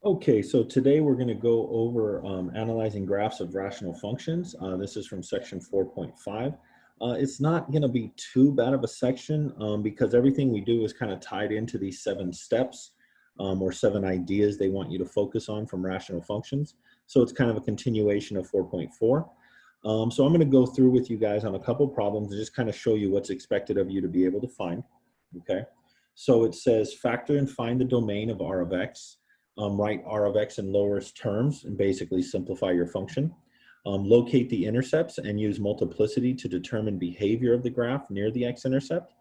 Okay, so today we're going to go over analyzing graphs of rational functions. This is from section 4.5. It's not going to be too bad of a section because everything we do is kind of tied into these 7 steps or 7 ideas they want you to focus on from rational functions. So it's kind of a continuation of 4.4. So I'm going to go through with you guys on a couple problems and just kind of show you what's expected of you to be able to find. Okay, so it says factor and find the domain of R of X. Write R of X in lowest terms and basically simplify your function. Locate the intercepts and use multiplicity to determine behavior of the graph near the x-intercept.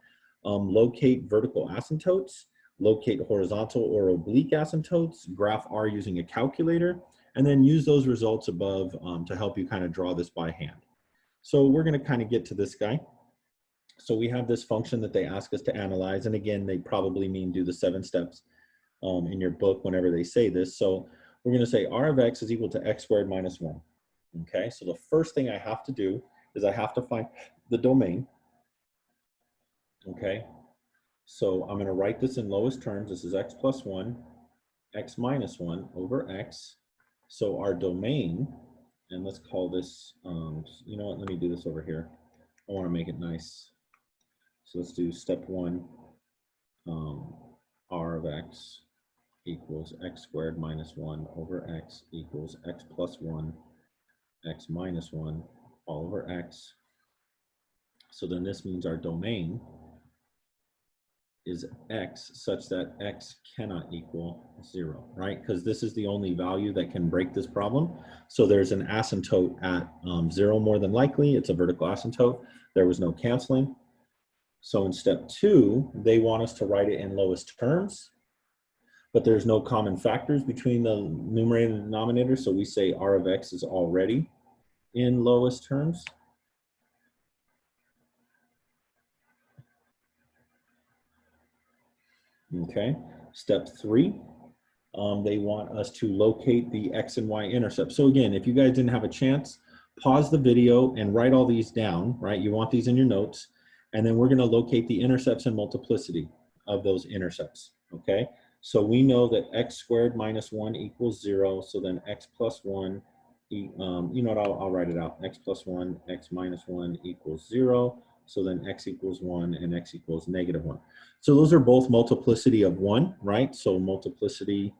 Locate vertical asymptotes, locate horizontal or oblique asymptotes, graph R using a calculator, and then use those results above to help you kind of draw this by hand. So we're going to kind of get to this guy. So we have this function that they ask us to analyze, and again, they probably mean do the 7 steps in your book whenever they say this. So we're going to say R of X is equal to X squared minus 1. Okay, so the first thing I have to do is I have to find the domain. Okay, so I'm going to write this in lowest terms. This is X plus 1, X minus 1 over X. So our domain, and let's call this, you know what, let me do this over here. I want to make it nice. So let's do step 1, R of X equals X squared minus 1 over X equals X plus 1, X minus 1 all over X. So then this means our domain is X such that X cannot equal 0, right? Because this is the only value that can break this problem. So there's an asymptote at 0 more than likely. It's a vertical asymptote. There was no canceling. So in step 2, they want us to write it in lowest terms, but there's no common factors between the numerator and denominator. So we say R of X is already in lowest terms. Okay, step 3, they want us to locate the X and Y intercept. So again, if you guys didn't have a chance, pause the video and write all these down, right? You want these in your notes. And then we're going to locate the intercepts and multiplicity of those intercepts, okay? So we know that X squared minus 1 equals 0. So then X plus 1, you know what, I'll write it out. X plus 1, X minus 1 equals 0. So then X equals 1 and X equals negative 1. So those are both multiplicity of 1, right? So multiplicity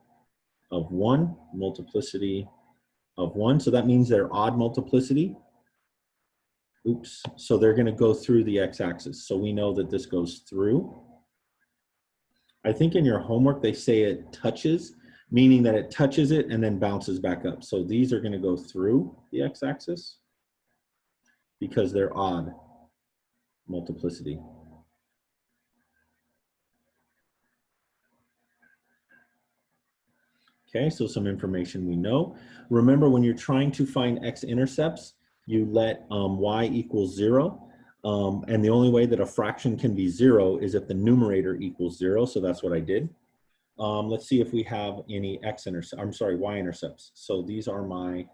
of 1, multiplicity of 1. So that means they're odd multiplicity. Oops. So they're going to go through the x-axis. So we know that this goes through. I think in your homework they say it touches, meaning that it touches it and then bounces back up. So these are going to go through the x-axis because they're odd multiplicity. Okay, so some information we know. Remember, when you're trying to find x-intercepts, you let y equals 0. And the only way that a fraction can be 0 is if the numerator equals 0. So that's what I did. Let's see if we have any y-intercepts. So these are my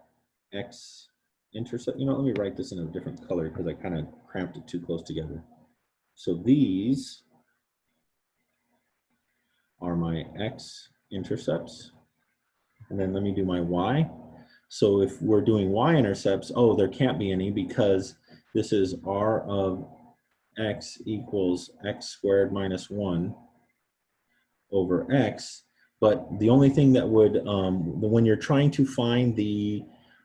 x-intercept. You know, let me write this in a different color because I kind of cramped it too close together. So these are my x-intercepts. And then let me do my y. So if we're doing y-intercepts, oh, there can't be any because this is r of x equals x squared minus 1 over x. But the only thing that would, when you're trying to find the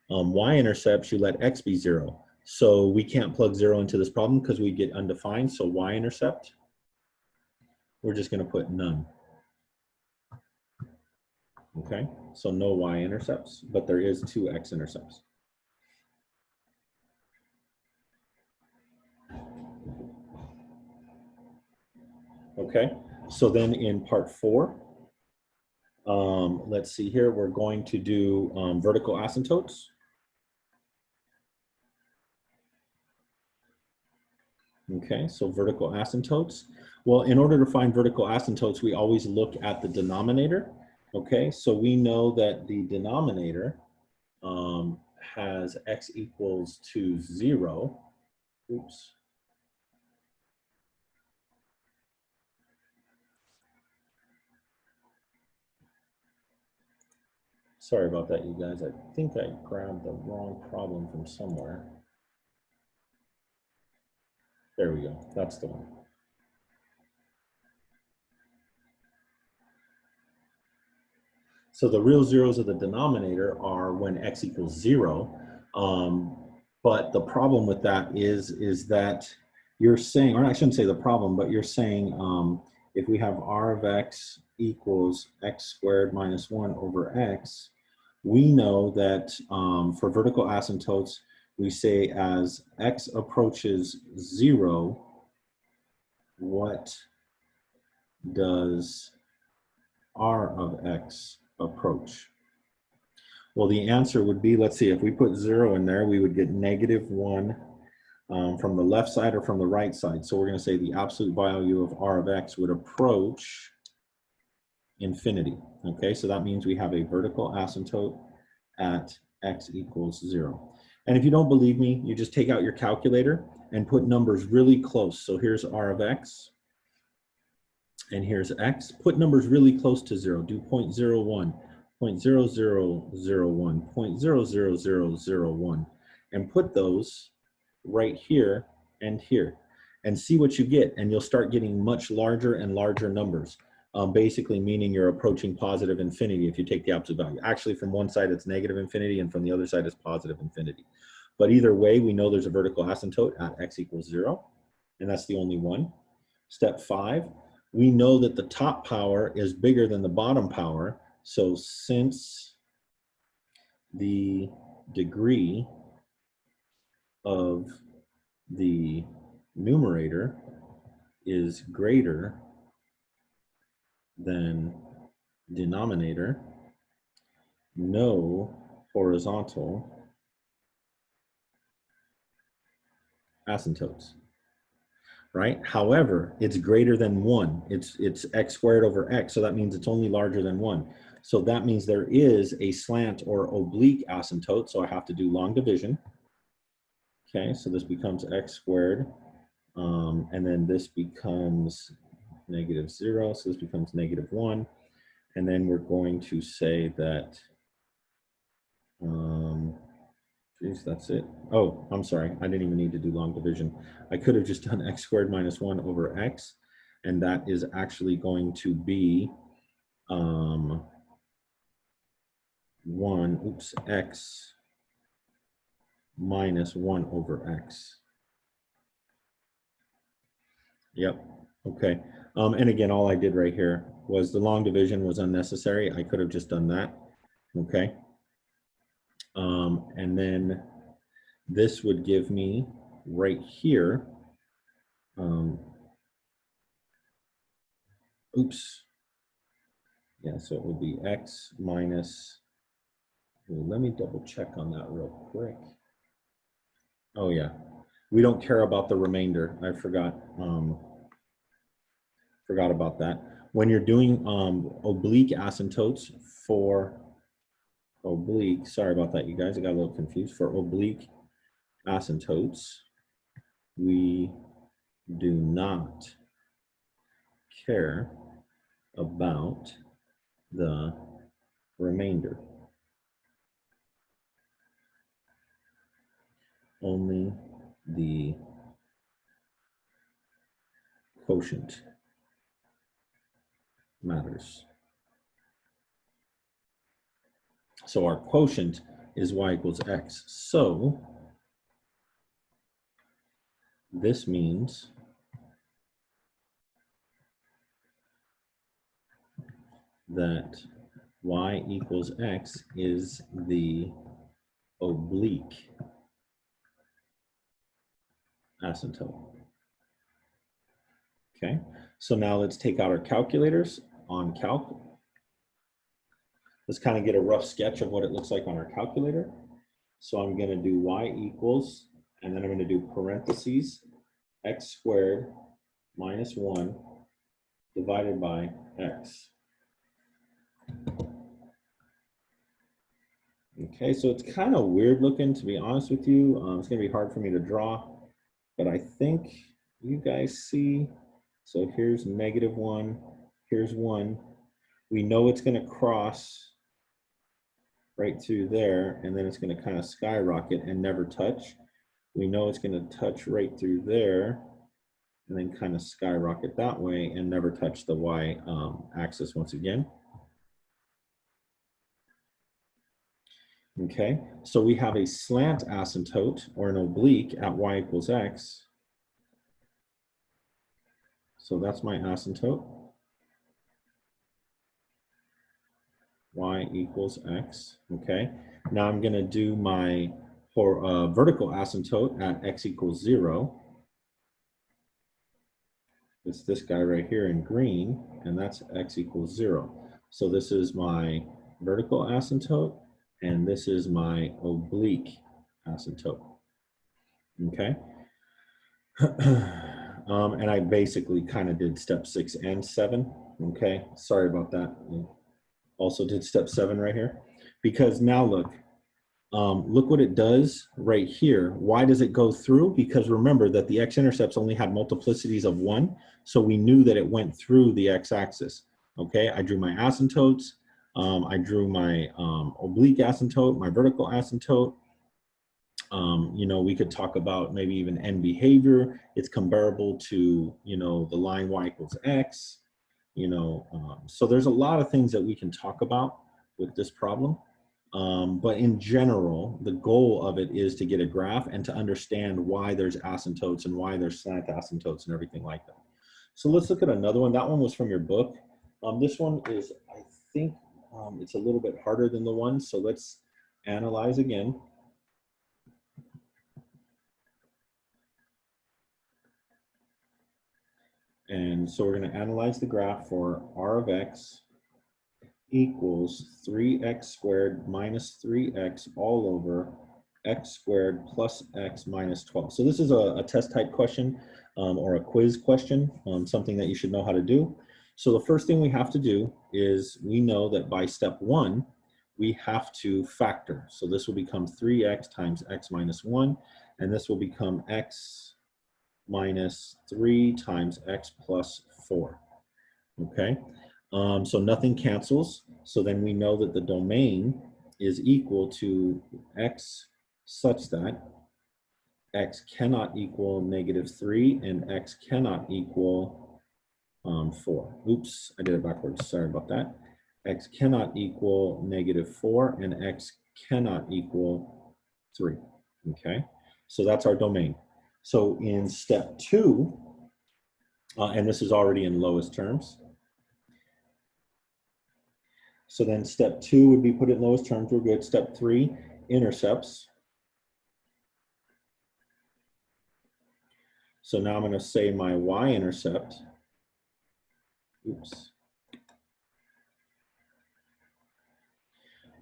y-intercepts, you let x be 0. So we can't plug 0 into this problem because we get undefined. So y-intercept, we're just going to put none. Okay, so no y-intercepts, but there is 2 x-intercepts. Okay, so then in part 4, let's see here, we're going to do vertical asymptotes. Okay, so vertical asymptotes. Well, in order to find vertical asymptotes, we always look at the denominator. Okay, so we know that the denominator has x equals to 0. Oops. Sorry about that, you guys. I think I grabbed the wrong problem from somewhere. There we go. That's the one. So the real zeros of the denominator are when x equals 0. But the problem with that is that you're saying, or I shouldn't say the problem, but you're saying if we have r of x equals x squared minus 1 over x, we know that for vertical asymptotes, we say as x approaches 0, what does r of x approach? Well, the answer would be, let's see, if we put 0 in there, we would get -1 from the left side or from the right side. So we're going to say the absolute value of r of x would approach infinity. Okay, so that means we have a vertical asymptote at x equals 0. And if you don't believe me, you just take out your calculator and put numbers really close. So here's r of x, and here's x. Put numbers really close to 0. Do 0.01, 0.0001, 0.00001, and put those right here and here, and see what you get. And you'll start getting much larger and larger numbers. Basically meaning you're approaching positive infinity if you take the absolute value. Actually, from one side it's negative infinity, and from the other side it's positive infinity. But either way, we know there's a vertical asymptote at x equals 0, and that's the only one. Step 5, we know that the top power is bigger than the bottom power. So since the degree of the numerator is greater than denominator, no horizontal asymptotes, right? However, it's greater than 1. It's x squared over x, so that means it's only larger than 1. So that means there is a slant or oblique asymptote, so I have to do long division. Okay, so this becomes x squared, and then this becomes -0, so this becomes -1. And then we're going to say that, geez, that's it. Oh, I'm sorry, I didn't even need to do long division. I could have just done x squared minus 1 over x, and that is actually going to be x minus 1 over x. Yep, okay. And again, all I did right here was the long division was unnecessary. I could have just done that, okay? And then this would give me right here, oops. Yeah, so it would be x minus, well, let me double check on that real quick. Oh yeah, we don't care about the remainder. I forgot about that. When you're doing oblique asymptotes for oblique, sorry about that, you guys, I got a little confused. For oblique asymptotes, we do not care about the remainder. Only the quotient matters. So our quotient is y equals x. So this means that y equals x is the oblique asymptote. Okay, so now let's take out our calculators on calc. Let's kind of get a rough sketch of what it looks like on our calculator. So I'm going to do y equals, and then I'm going to do parentheses, x squared minus 1 divided by x. Okay, so it's kind of weird looking, to be honest with you. It's going to be hard for me to draw, but I think you guys see. So here's -1, here's 1. We know it's going to cross right through there, and then it's going to kind of skyrocket and never touch. We know it's going to touch right through there, and then kind of skyrocket that way and never touch the y axis once again. Okay, so we have a slant asymptote or an oblique at y equals x. So that's my asymptote. Y equals x. Okay, now I'm going to do my vertical asymptote at x equals 0. It's this guy right here in green, and that's x equals 0. So this is my vertical asymptote, and this is my oblique asymptote. Okay. And I basically kind of did step 6 and 7. Okay, sorry about that. Also did step 7 right here, because now look what it does right here. Why does it go through? Because remember that the x-intercepts only had multiplicities of 1, so we knew that it went through the x-axis. Okay, I drew my asymptotes. I drew my oblique asymptote, my vertical asymptote. You know, we could talk about maybe even end behavior. It's comparable to, you know, the line y equals x. You know, so there's a lot of things that we can talk about with this problem. But in general, the goal of it is to get a graph and to understand why there's asymptotes and why there's slant asymptotes and everything like that. So let's look at another one. That one was from your book. This one is, I think, it's a little bit harder than the one. So let's analyze again. And so we're going to analyze the graph for r of x equals 3x squared minus 3x all over x squared plus x minus 12. So this is a test type question or a quiz question, something that you should know how to do. So the first thing we have to do is we know that by step 1, we have to factor. So this will become 3x times x minus 1, and this will become x minus 3 times x plus 4. Okay, so nothing cancels. So then we know that the domain is equal to x such that x cannot equal -3 and x cannot equal 4. Oops, I did it backwards. Sorry about that. X cannot equal -4 and x cannot equal 3. Okay, so that's our domain. So in step 2, and this is already in lowest terms. So then step 2 would be put in lowest terms. We're good. Step 3, intercepts. So now I'm going to say my y-intercept. Oops.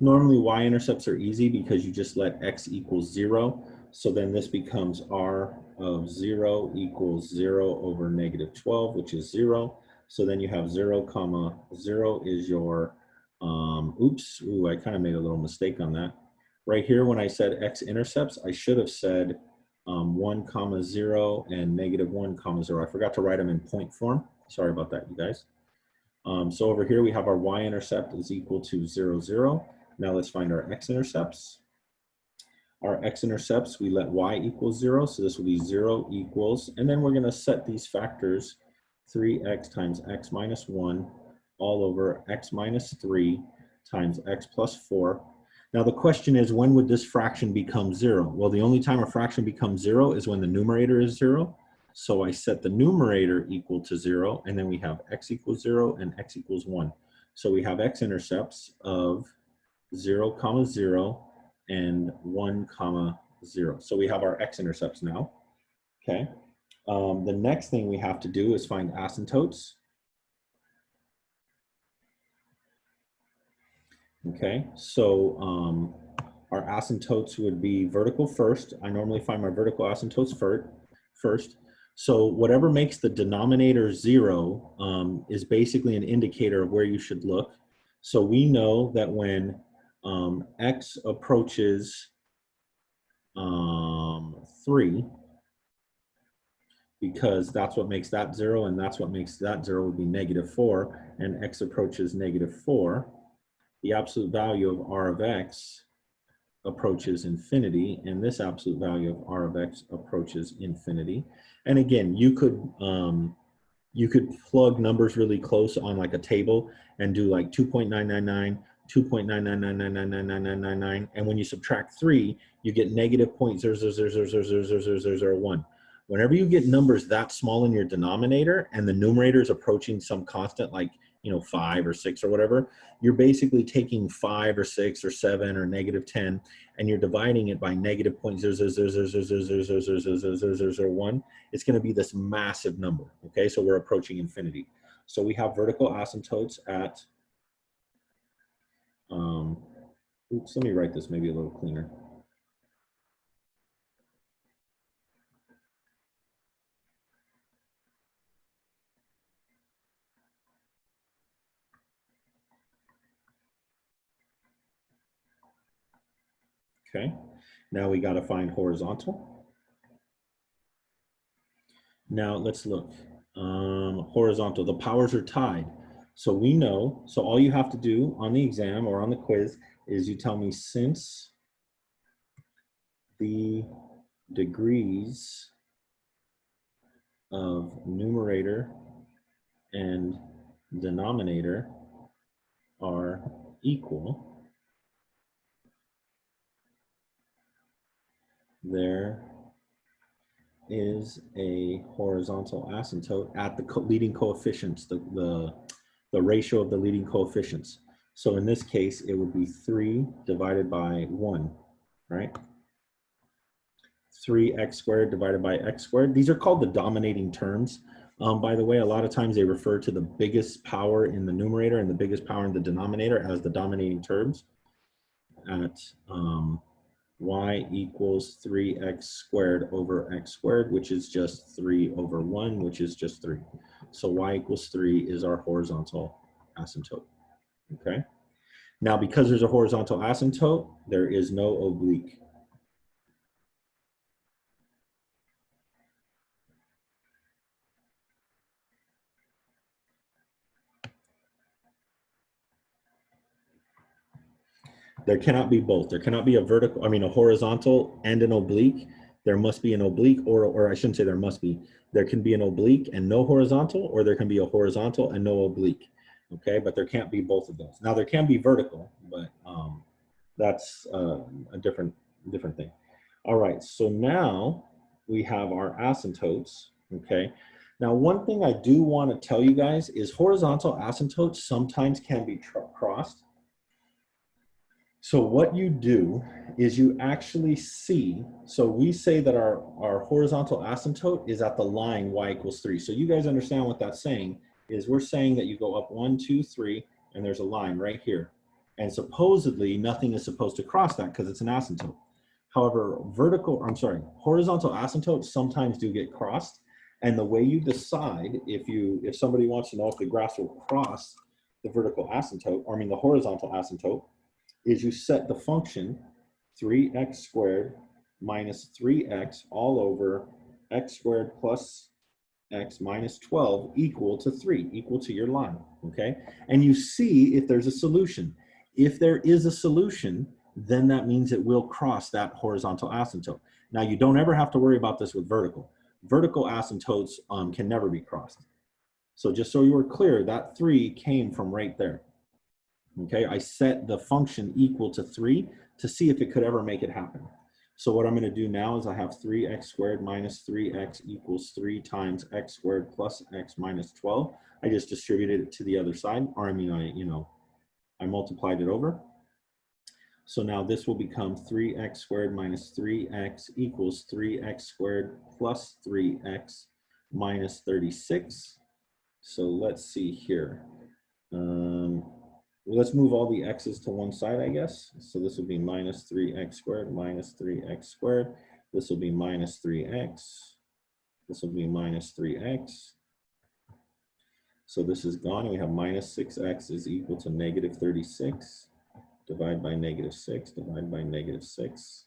Normally y-intercepts are easy because you just let x equal 0. So then this becomes r of 0 equals 0 over -12, which is 0. So then you have 0, 0 is your, I kind of made a little mistake on that. Right here, when I said x-intercepts, I should have said 1, 0 and -1, 0. I forgot to write them in point form. Sorry about that, you guys. So over here, we have our y-intercept is equal to 0, 0. Now let's find our x-intercepts. Our x-intercepts, we let y equal 0, so this will be 0 equals, and then we're going to set these factors, 3x times x minus 1 all over x minus 3 times x plus 4. Now the question is, when would this fraction become 0? Well, the only time a fraction becomes 0 is when the numerator is 0. So I set the numerator equal to 0, and then we have x equals 0 and x equals 1. So we have x-intercepts of 0, 0, and 1, 0. So we have our x-intercepts now. Okay. The next thing we have to do is find asymptotes. Okay, so our asymptotes would be vertical first. I normally find my vertical asymptotes first. So whatever makes the denominator 0 is basically an indicator of where you should look. So we know that when x approaches 3, because that's what makes that 0, and that's what makes that 0 would be -4, and x approaches -4. the absolute value of r of x approaches infinity, and this absolute value of r of x approaches infinity. And again, you could plug numbers really close on like a table and do like 2.999, 2.999999999, and when you subtract 3, you get negative 0.00000000001. Whenever you get numbers that small in your denominator and the numerator is approaching some constant like 5 or 6 or whatever, you're basically taking 5 or 6 or 7 or negative 10 and you're dividing it by negative 0.00000000001. It's going to be this massive number. Okay, so we're approaching infinity. So we have vertical asymptotes at oops, let me write this maybe a little cleaner. Okay, now we got to find horizontal. Now let's look. Horizontal, the powers are tied. So we know, so all you have to do on the exam or on the quiz is you tell me since the degrees of numerator and denominator are equal, there is a horizontal asymptote at the leading coefficients, the ratio of the leading coefficients. So in this case, it would be 3 divided by 1, right? 3x squared divided by x squared. These are called the dominating terms. By the way, a lot of times they refer to the biggest power in the numerator and the biggest power in the denominator as the dominating terms at y equals 3x squared over x squared, which is just 3 over 1, which is just 3. So y equals 3 is our horizontal asymptote, okay? Now, because there's a horizontal asymptote, there is no oblique. There cannot be both. There cannot be a vertical, a horizontal and an oblique. There must be an oblique, or I shouldn't say there must be. There can be an oblique and no horizontal, or there can be a horizontal and no oblique. Okay, but there can't be both of those. Now there can be vertical, but that's a different thing. All right, so now we have our asymptotes. Okay, now one thing I do want to tell you guys is horizontal asymptotes sometimes can be crossed. So what you do is you actually see, so we say that our horizontal asymptote is at the line y equals 3. So you guys understand what that's saying is we're saying that you go up 1, 2, 3, and there's a line right here. And supposedly nothing is supposed to cross that because it's an asymptote. However, horizontal asymptotes sometimes do get crossed. And the way you decide if somebody wants to know if the graphs will cross the vertical asymptote, or the horizontal asymptote, is you set the function 3x squared minus 3x all over x squared plus x minus 12 equal to 3, equal to your line, okay? And you see if there's a solution. If there is a solution, then that means it will cross that horizontal asymptote. Now, you don't ever have to worry about this with vertical. Vertical asymptotes can never be crossed. So just so you were clear, that 3 came from right there. Okay, I set the function equal to 3 to see if it could ever make it happen. So what I'm going to do now is I have 3x squared minus 3x equals 3 times x squared plus x minus 12. I just distributed it to the other side, or I multiplied it over. So now this will become 3x squared minus 3x equals 3x squared plus 3x minus 36. So let's see here. Let's move all the x's to one side, I guess. So this will be minus 3x squared minus 3x squared. This will be minus 3x. This will be minus 3x. So this is gone, and we have minus 6x is equal to negative 36. Divide by negative 6, divide by negative 6.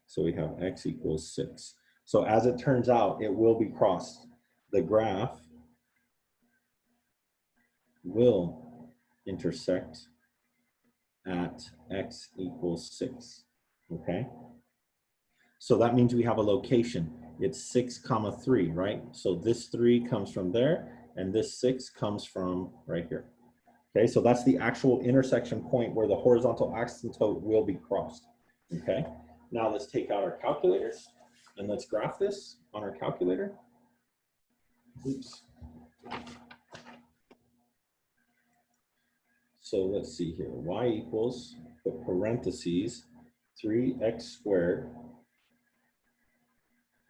So we have x equals 6. So as it turns out, it will be crossed. The graph will intersect at x equals 6, okay? So that means we have a location. It's 6, 3, right? So this 3 comes from there, and this 6 comes from right here. Okay, so that's the actual intersection point where the horizontal asymptote will be crossed. Okay, now let's take out our calculators and let's graph this on our calculator. Oops. So let's see here, y equals, put parentheses, 3x squared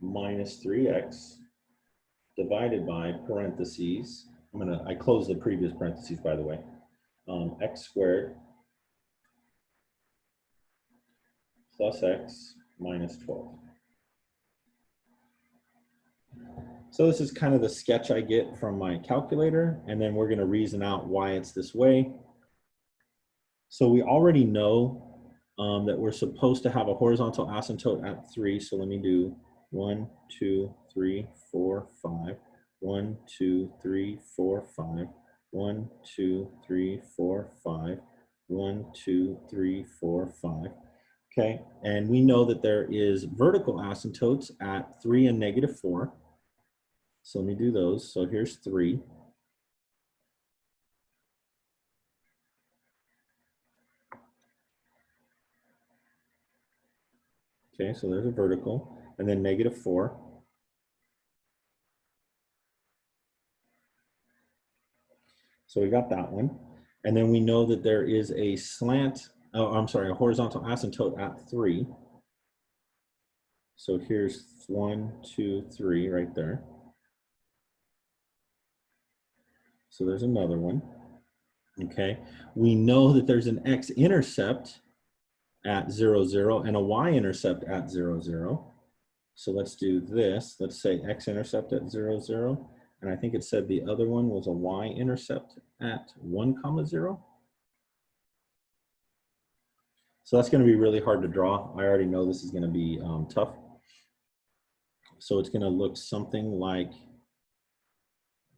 minus 3x divided by parentheses. I close the previous parentheses, by the way. X squared plus x minus 12. So this is kind of the sketch I get from my calculator, and then we're going to reason out why it's this way. So we already know that we're supposed to have a horizontal asymptote at 3. So let me do 1, 2, 3, 4, 5. 1, 2, 3, 4, 5. 1, 2, 3, 4, 5. 1, 2, 3, 4, 5. Okay, and we know that there is vertical asymptotes at 3 and -4. So let me do those. So here's 3. Okay, so there's a vertical, and then -4. So we got that one. And then we know that there is a a horizontal asymptote at 3. So here's 1, 2, 3 right there. So there's another one. Okay, we know that there's an x-intercept at 0, 0 and a y-intercept at 0, 0. So let's do this. Let's say x-intercept at 0, 0. And I think it said the other one was a y-intercept at 1, 0. So that's going to be really hard to draw. I already know this is going to be tough. So it's going to look something like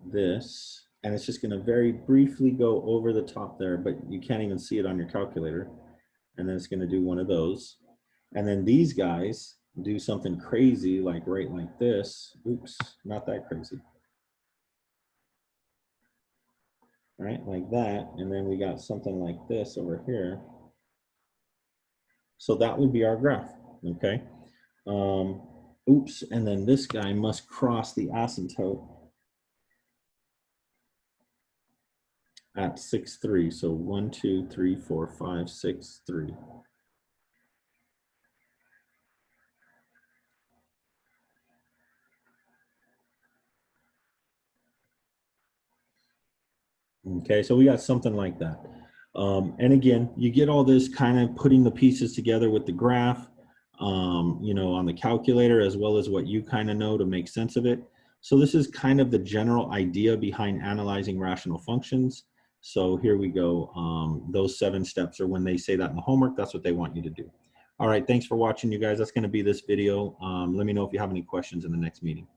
this. And it's just going to very briefly go over the top there, but you can't even see it on your calculator. And then it's going to do one of those. And then these guys do something crazy, like right like this. Oops, not that crazy. Right, like that. And then we got something like this over here. So that would be our graph, okay? Oops, and then this guy must cross the asymptote at 6, 3. So 1, 2, 3, 4, 5, 6, 3. Okay, so we got something like that. And again, you get all this kind of putting the pieces together with the graph, you know, on the calculator, as well as what you kind of know to make sense of it. So this is kind of the general idea behind analyzing rational functions. So here we go. Those 7 steps are when they say that in the homework, that's what they want you to do. All right, thanks for watching, you guys. That's going to be this video. Let me know if you have any questions in the next meeting.